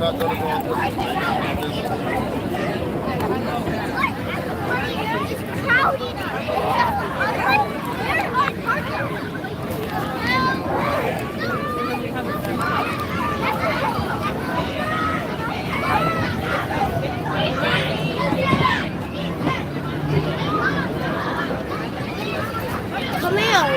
not going to go on Come here.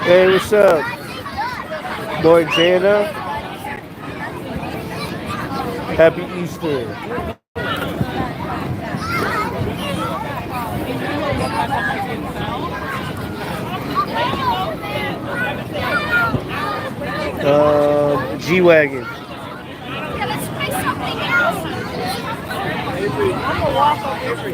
Hey, what's up? Boy Jana, happy Easter. G-Wagon. Yeah, let's try something else. I'm gonna walk over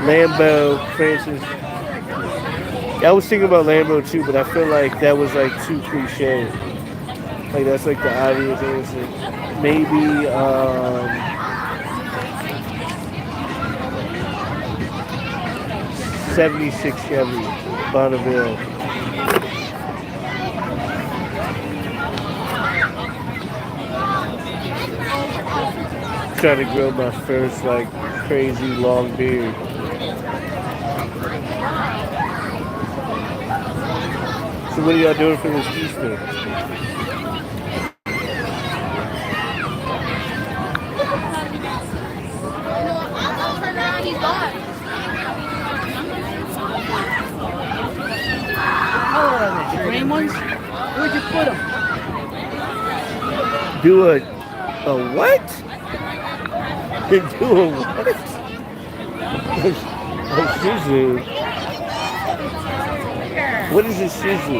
Lambo, Francis. I was thinking about Lambo too, but I feel like that was like too cliche. Like that's like the obvious answer. Maybe 76 Chevy, Bonneville. Trying to grow my first like crazy long beard. So what are y'all doing for this Easter? He's gone. How old are they? The green ones? Where'd you put them? Do a what? Do a what? A Shizu. What is a Shizu?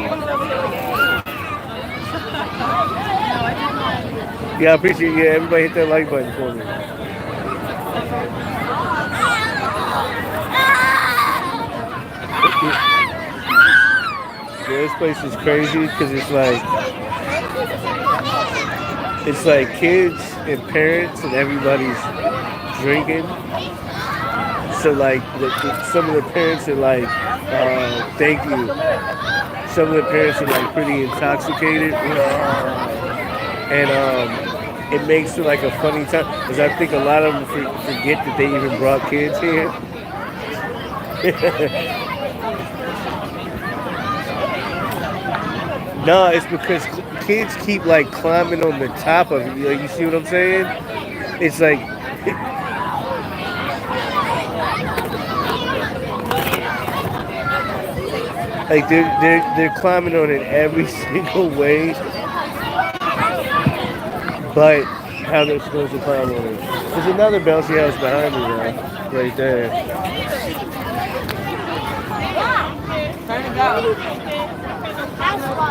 Yeah, I appreciate it. Yeah, everybody hit that like button for me. Yeah, this place is crazy because it's like kids and parents and everybody's drinking. So like some of the parents are like, thank you. Some of the parents are like pretty intoxicated, and it makes it like a funny time because I think a lot of them forget that they even brought kids here. No, it's because kids keep like climbing on the top of it. You see what I'm saying? It's like like they're climbing on it every single way, but how they're supposed to climb on it. There's another bouncy house behind me now, right there.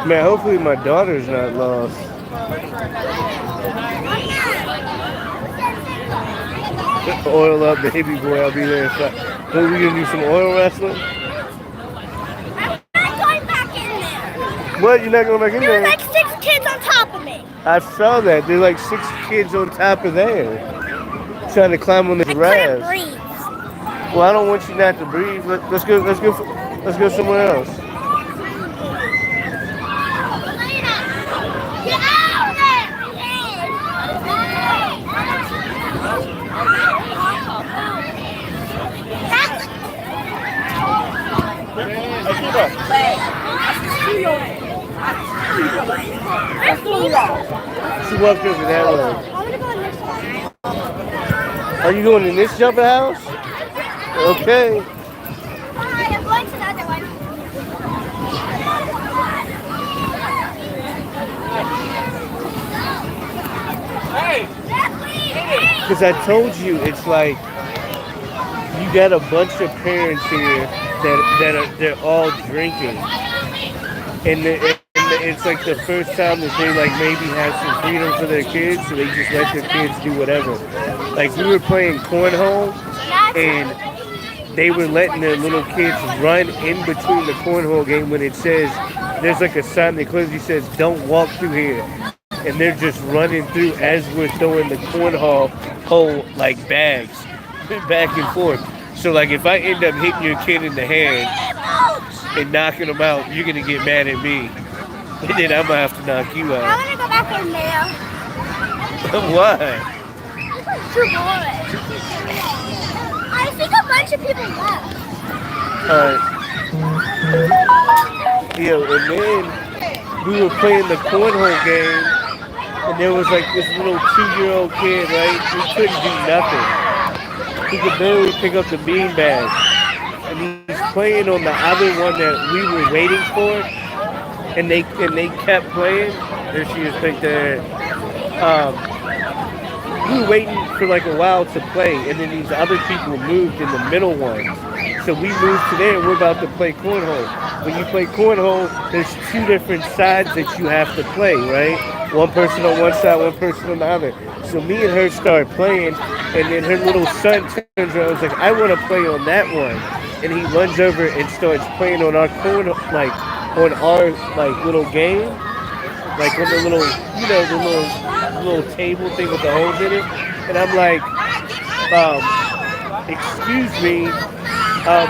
Man, hopefully my daughter's not lost. Oil up, baby boy. I'll be there. What, we gonna do some oil wrestling? I'm not going back in there. What? You're not going back in There there? were like 6 kids on top of me. I saw that. There's like 6 kids on top of there, trying to climb on this I couldn't raft. breathe. Well, I don't want you not to breathe. Let's go somewhere else. Get out of there! She walked over that way. I want to go in this one. Are you going in this jumper house? Okay. Hi, I'm going to the other one. Because I told you it's like got a bunch of parents here they're all drinking, and it's like the first time that they like maybe have some freedom for their kids, so they just let their kids do whatever. Like we were playing cornhole, and they were letting their little kids run in between the cornhole game when it says there's like a sign that clearly says "Don't walk through here," and they're just running through as we're throwing the cornhole hole like bags back and forth. So like if I end up hitting your kid in the head and knocking them out, you're gonna get mad at me, and then I'm gonna have to knock you I out. want to go back in there. Why? Too boring. I think a bunch of people left. And then we were playing the cornhole game, and there was like this little 2-year-old kid, right? He couldn't do nothing. He could barely pick up the beanbag, and he's playing on the other one that we were waiting for, and they kept playing. There she is, right there. We were waiting for like a while to play, and then these other people moved in the middle ones. So we moved to there, and we're about to play cornhole. When you play cornhole, there's 2 different sides that you have to play, right? One person on one side, one person on the other. So me and her start playing, and then her little son turns around and was like, I want to play on that one. And he runs over and starts playing on our corner, like on our like little game, like on the little, the little table thing with the holes in it. And I'm like, excuse me,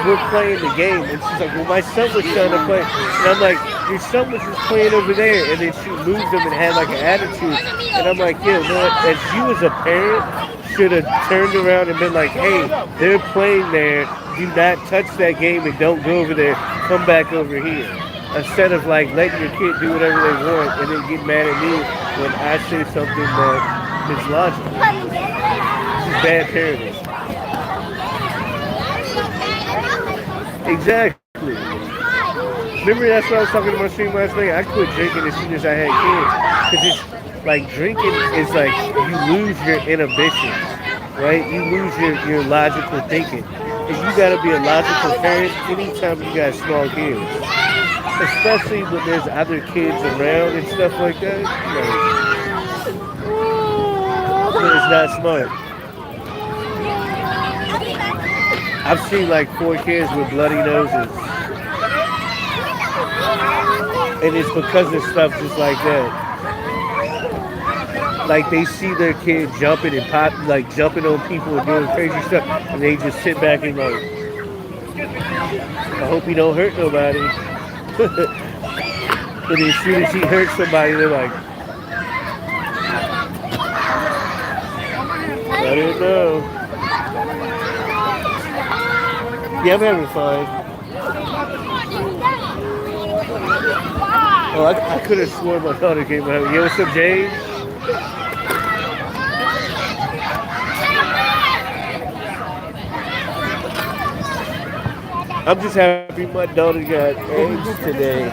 we're playing the game. And she's like, well, my son was trying to play. And I'm like, your son was just playing over there. And then she moved him and had like an attitude. And I'm like, yeah, no, as you as a parent should have turned around and been like, hey, they're playing there. Do not touch that game and don't go over there. Come back over here. Instead of like letting your kid do whatever they want and then get mad at me when I say something that is logical. This is bad parenting. Exactly. Remember that's what I was talking to my stream last night? I quit drinking as soon as I had kids. Because it's like drinking is like you lose your inhibitions, right? You lose your logical thinking. And you gotta be a logical parent anytime you got small kids. Especially when there's other kids around and stuff like that. It's not smart. I've seen like 4 kids with bloody noses. And it's because of stuff just like that. Like they see their kid jumping and jumping on people and doing crazy stuff, and they just sit back and like, I hope he don't hurt nobody. But as soon as he hurts somebody, they're like, I don't know. Yeah, I'm having fun. Oh, I could have sworn my daughter came out. Yo, what's up, James? I'm just happy my daughter got eggs today.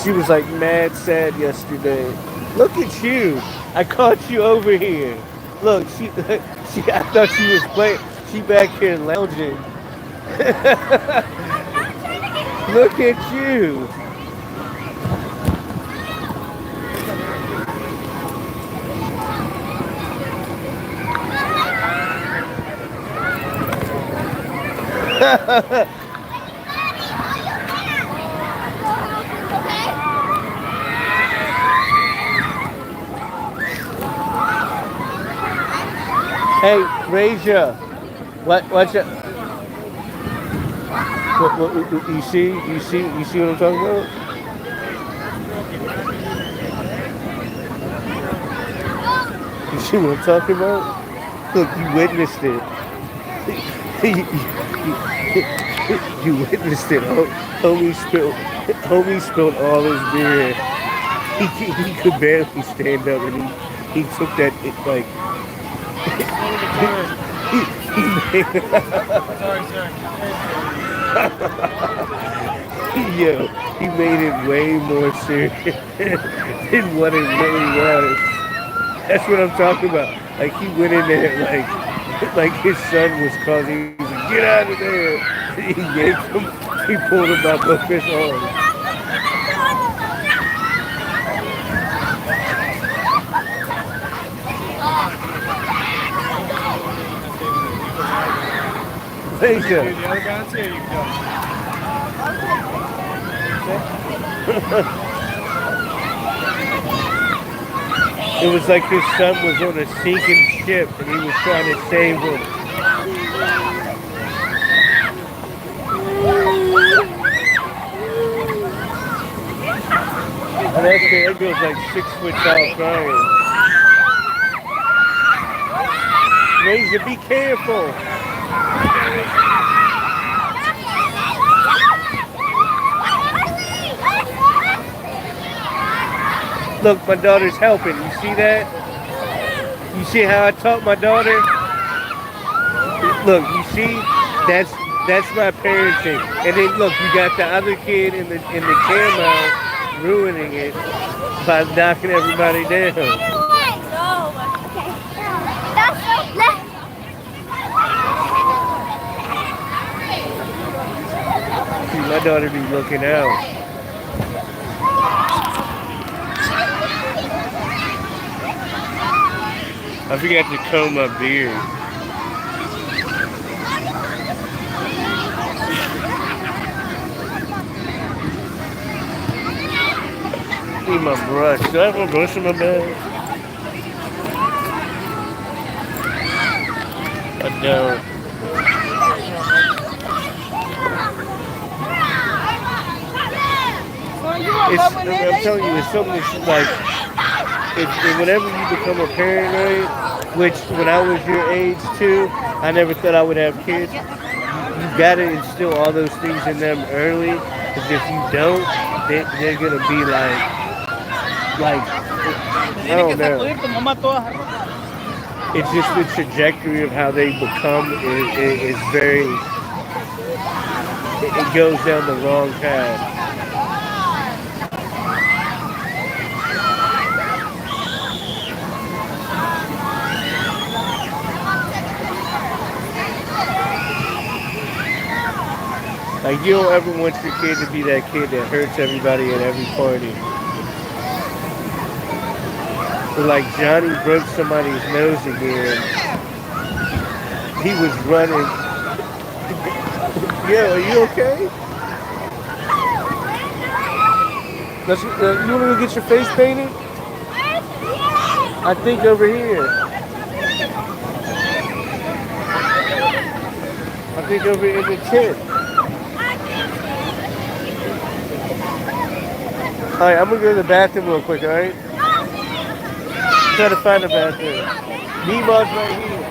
She was like mad sad yesterday. Look at you. I caught you over here. Look, I thought she was playing. She back here lounging. Look at you. Hey, Raja, what's it? What, you see what I'm talking about? You see what I'm talking about? Look, you witnessed it. You witnessed it. Homie spilled all his beer. He could barely stand up, and he took that like. Yo, he made it way more serious than what it really was. That's what I'm talking about. Like he went in there like his son was causing. He was like, get out of there! He yanked him. He pulled him by both his arms. Deja. It was like his son was on a sinking ship and he was trying to save him. And that goes like 6 foot tall crying. Deja, be careful. Look, my daughter's helping. You see that? You see how I taught my daughter? Look, you see? That's my parenting. And then look, you got the other kid in the camo ruining it by knocking everybody down. See, my daughter be looking out. I forgot to comb my beard. Need my brush. Do I have a brush in my bag? I don't. I'm telling you, it's something that's like, whenever you become a parent, right? Which when I was your age too, I never thought I would have kids. You gotta instill all those things in them early, because if you don't, they're gonna be like I don't know. It's just the trajectory of how they become is very. It goes down the wrong path. Like, you don't ever want your kid to be that kid that hurts everybody at every party. But like Johnny broke somebody's nose again. He was running. Yeah, are you okay? You want to go get your face painted? I think over here. I think over in the tent. Alright, I'm gonna go to the bathroom real quick, alright? Try to find a bathroom. Nemo's right here.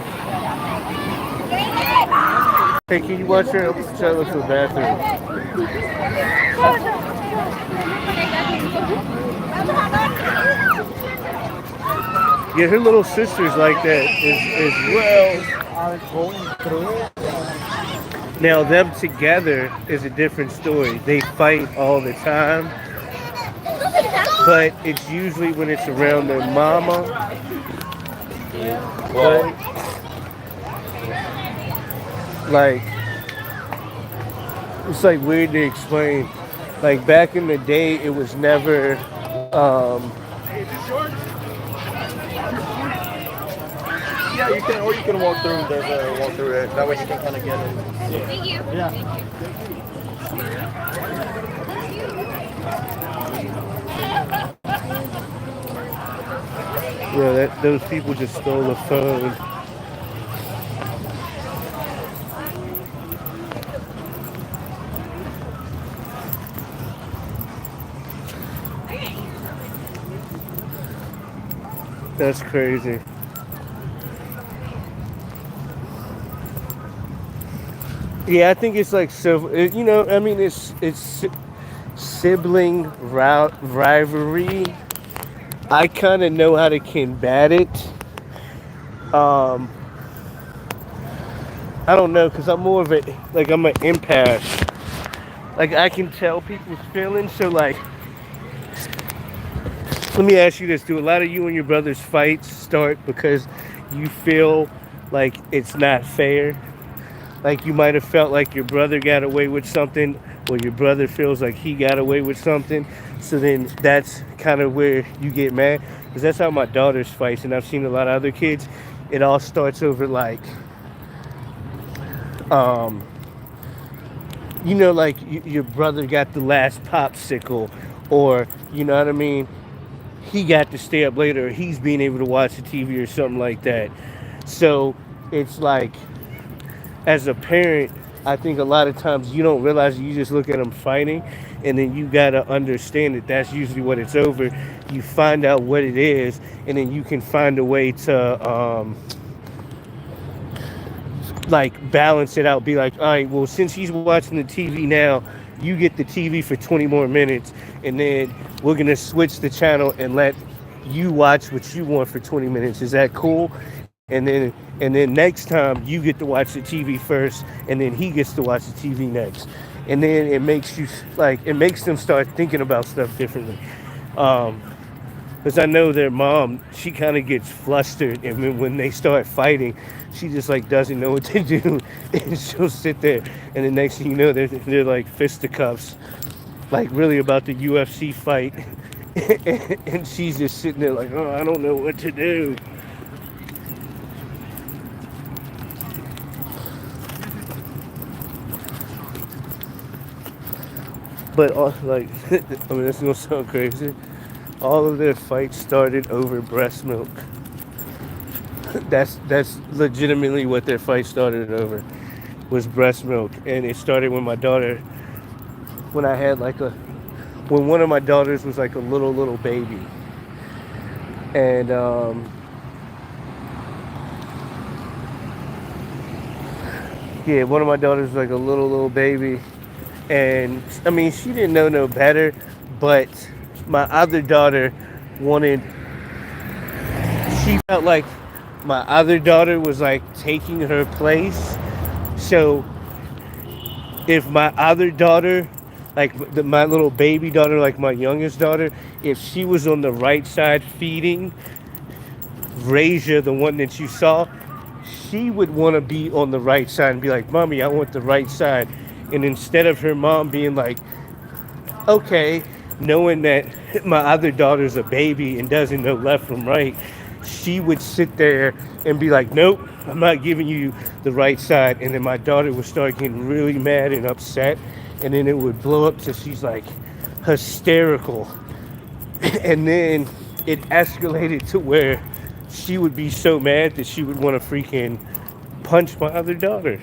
Hey, can you watch her? I'm trying to look for the bathroom. Yeah, her little sister's like that as well. Now, them together is a different story. They fight all the time. But it's usually when it's around their mama. But, like, it's like weird to explain. Like back in the day, it was never. Yeah, you can, or you can walk through. There's a walk through it. That way you can kind of get in. Thank you. Yeah. Yeah, those people just stole the phone. That's crazy. Yeah, I think it's like so. You know, I mean, it's sibling rivalry. I kind of know how to combat it. I don't know, cause I'm more of a I'm an empath. Like I can tell people's feelings. So like, let me ask you this: do a lot of you and your brothers fights start because you feel like it's not fair. Like you might have felt like your brother got away with something, or your brother feels like he got away with something. So then that's kind of where you get mad, because that's how my daughter's fights, and I've seen a lot of other kids. It all starts over like, um, like your brother got the last popsicle, or you know what I mean. He got to stay up later, or he's being able to watch the TV or something like that. So it's like, as a parent, I think a lot of times you don't realize, you just look at them fighting, and then you gotta understand that that's usually what it's over. You find out what it is, and then you can find a way to like balance it out. Be like, all right, well, since he's watching the TV now, you get the TV for 20 more minutes, and then we're gonna switch the channel and let you watch what you want for 20 minutes. Is that cool? And then next time you get to watch the TV first, and then he gets to watch the TV next. And then it makes them start thinking about stuff differently. Um, because I know their mom, she kind of gets flustered, and when they start fighting, she just like doesn't know what to do, and she'll sit there, and the next thing you know, they're like fisticuffs, like really about the UFC fight, and she's just sitting there like, oh, I don't know what to do. But like, I mean, that's gonna sound crazy. All of their fights started over breast milk. That's legitimately what their fight started over, was breast milk, and it started when my daughter, when I had like a, when one of my daughters was like a little baby, and yeah, one of my daughters was like a little baby, and I mean she didn't know no better, but my other daughter wanted, she felt like my other daughter was like taking her place. So if my other daughter, like my little baby daughter, like my youngest daughter, if she was on the right side feeding Rasia, the one that you saw, she would want to be on the right side and be like, Mommy, I want the right side. And instead of her mom being like, okay, knowing that my other daughter's a baby and doesn't know left from right, she would sit there and be like, nope, I'm not giving you the right side. And then my daughter would start getting really mad and upset, and then it would blow up to she's like hysterical. And then it escalated to where she would be so mad that she would want to freaking punch my other daughter.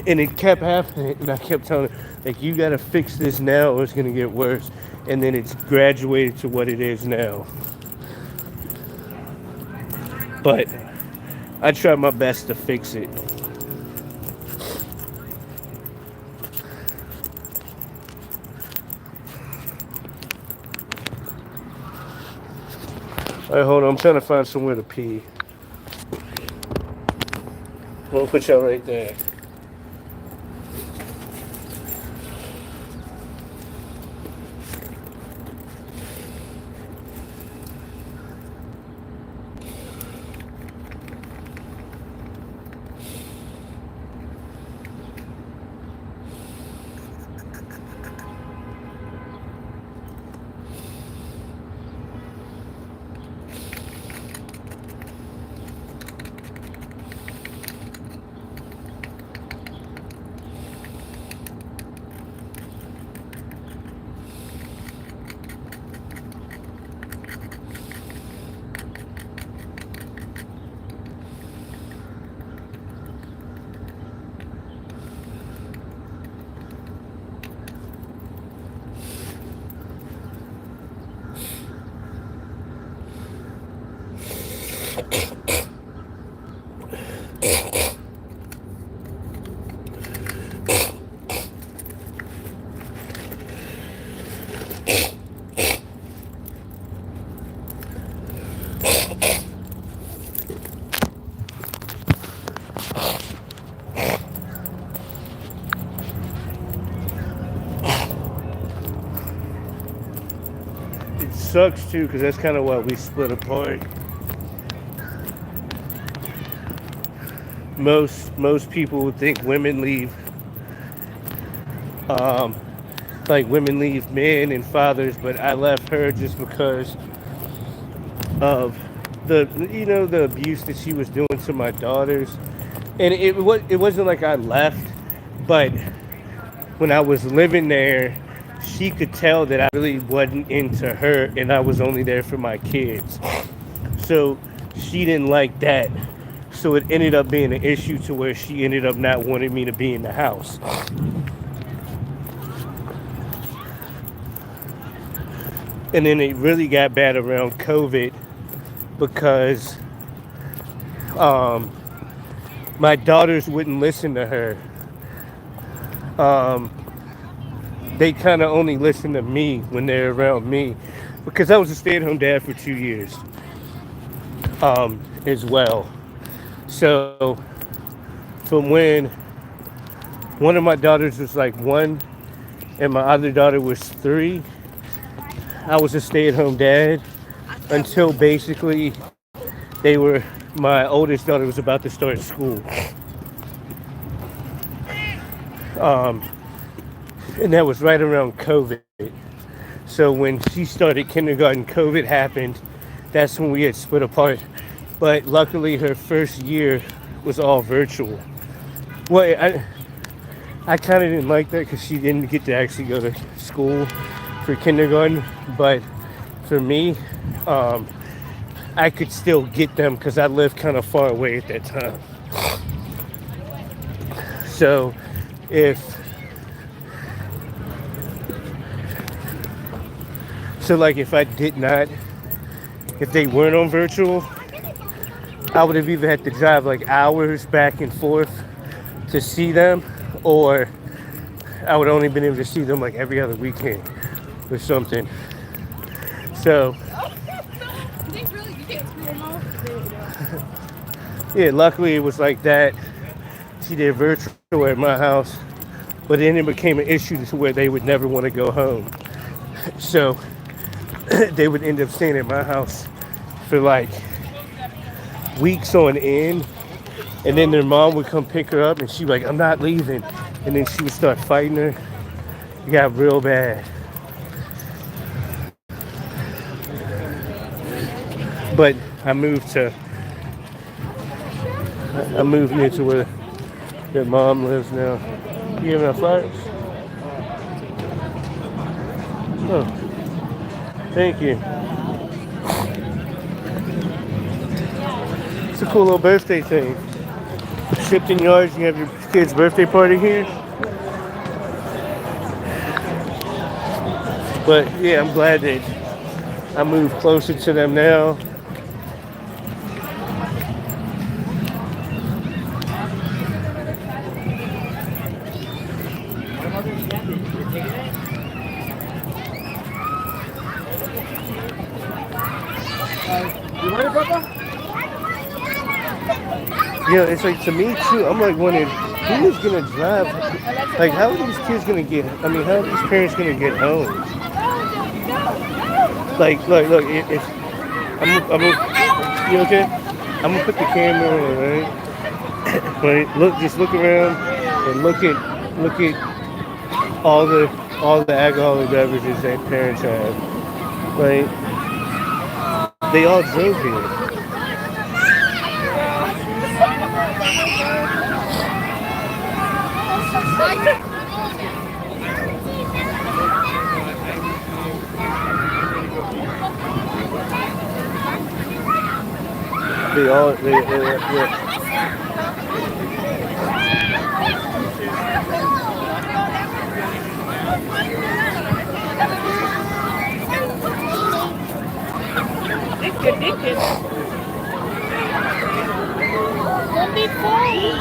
And it kept happening, and I kept telling her, like, you gotta fix this now or it's gonna get worse. And then it's graduated to what it is now. But I try my best to fix it. Alright, hold on, I'm trying to find somewhere to pee. I'm gonna put y'all right there. Sucks too, because that's kind of why we split apart. most people would think women leave, um, like women leave men and fathers, but I left her just because of the abuse that she was doing to my daughters, and it wasn't like I left, but when I was living there, she could tell that I really wasn't into her, and I was only there for my kids. So she didn't like that. So it ended up being an issue to where she ended up not wanting me to be in the house. And then it really got bad around COVID because um, my daughters wouldn't listen to her. Um, they kind of only listen to me when they're around me because I was a stay-at-home dad for 2 years as well. So from when one of my daughters was like 1 and my other daughter was 3, I was a stay-at-home dad until basically my oldest daughter was about to start school. Um, and that was right around COVID. So when she started kindergarten, COVID happened. That's when we had split apart. But luckily, her first year was all virtual. Well, I kind of didn't like that because she didn't get to actually go to school for kindergarten. But for me, I could still get them because I lived kind of far away at that time. So if I did not, if they weren't on virtual, I would have either had to drive like hours back and forth to see them, or I would only been able to see them like every other weekend or something. So yeah, luckily it was like that. She did virtual at my house, but then it became an issue to where they would never want to go home. So they would end up staying at my house for like weeks on end, and then their mom would come pick her up and she'd be like, I'm not leaving, and then she would start fighting her. It got real bad. But I moved near to where their mom lives now. You have enough flowers? Oh, thank you. It's a cool little birthday thing. Shipton Yards, you have your kid's birthday party here. But yeah, I'm glad that I moved closer to them now. You ready, Papa? Yeah, it's like to me too. I'm like wondering who is gonna drive. Like, how are these kids gonna get? I mean, how are these parents gonna get home? Like, look. If you okay? I'm gonna put the camera on, right? Right. Just look around and look at all the alcoholic beverages that parents have. Right? They all drove here. Yeah. Don't be cold.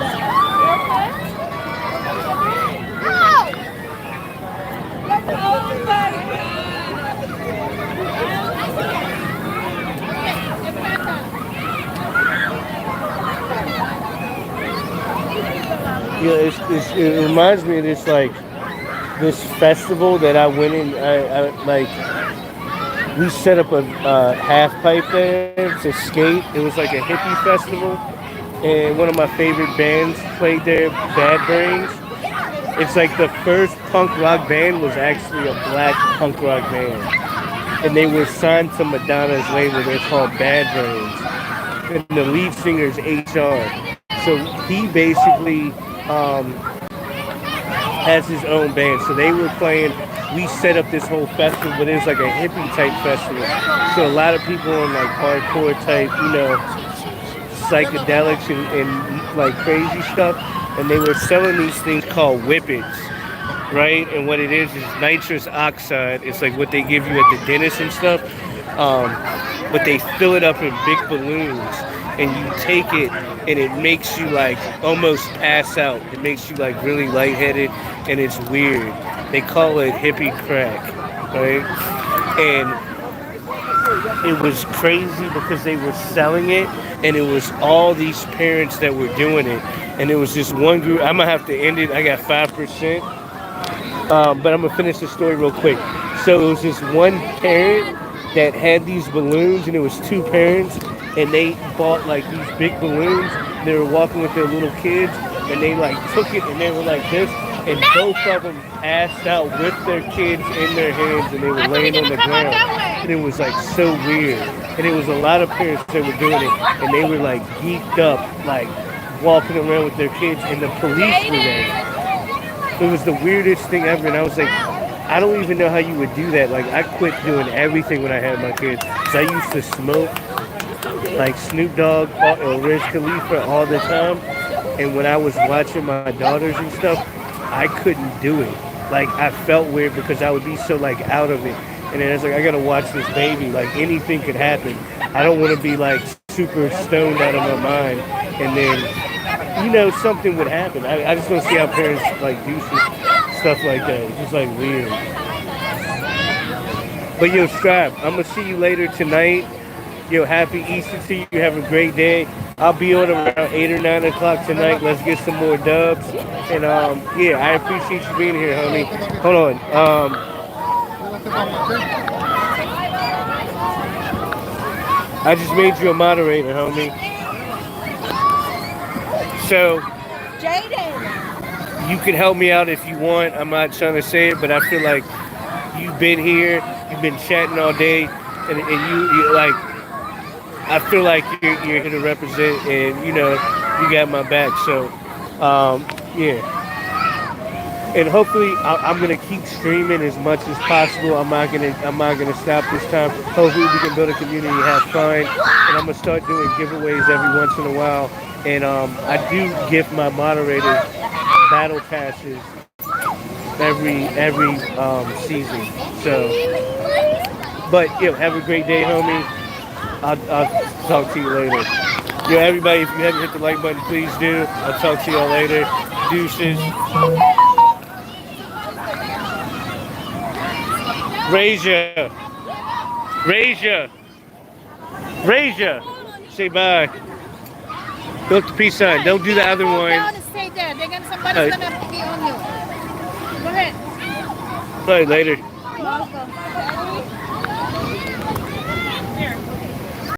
Yeah, it reminds me of this festival that I went in. I like we set up a half pipe there to skate. It was like a hippie festival, and one of my favorite bands played there, Bad Brains. It's like the first punk rock band was actually a black punk rock band, and they were signed to Madonna's label. They're called Bad Brains, and the lead singer is HR. So he basically has his own band. So they were playing. We set up this whole festival, but it was like a hippie type festival. So a lot of people on like hardcore type, psychedelics and like crazy stuff. And they were selling these things called whippets, right? And what it is nitrous oxide. It's like what they give you at the dentist and stuff. But they fill it up in big balloons, and you take it, and it makes you like almost pass out. It makes you like really lightheaded, and it's weird. They call it hippie crack, right? And it was crazy because they were selling it, and it was all these parents that were doing it, and it was this one group. I'm gonna have to end it. I got 5%, but I'm gonna finish the story real quick. So it was this one parent that had these balloons, and it was two parents, and they bought like these big balloons. They were walking with their little kids, and they like took it, and they were like this, and both of them passed out with their kids in their hands, and they were laying on the ground. And it was like so weird. And it was a lot of parents that were doing it, and they were like geeked up, like walking around with their kids, and the police were there. It was the weirdest thing ever, and I was like, I don't even know how you would do that. Like, I quit doing everything when I had my kids. So I used to smoke like Snoop Dogg or Wiz Khalifa all the time. And when I was watching my daughters and stuff, I couldn't do it. Like, I felt weird because I would be so like out of it. And then it's like, I gotta watch this baby. Like, anything could happen. I don't want to be like super stoned out of my mind. And then, something would happen. I just want to see how parents like do stuff like that. It's just like weird. But yo, Strap, I'm gonna see you later tonight. Yo, happy Easter to you. Have a great day. I'll be on around 8 or 9 o'clock tonight. Let's get some more dubs. And yeah, I appreciate you being here, homie. Hold on. I just made you a moderator, homie. So you can help me out if you want. I'm not trying to say it, but I feel like you've been here, you've been chatting all day, and you like, I feel like you're here to represent, and you got my back. So yeah. And hopefully I'm gonna keep streaming as much as possible. I'm not gonna stop this time. Hopefully we can build a community, have fun, and I'm gonna start doing giveaways every once in a while. And I do give my moderators battle passes every season. So, but have a great day, homie. I'll talk to you later. Everybody, if you haven't hit the like button, please do. I'll talk to y'all later. Deuces. Raise ya. Say bye. Go to the peace sign. Don't do the other one. Stay there. Somebody's gonna be on you. Go ahead. Bye later. Welcome.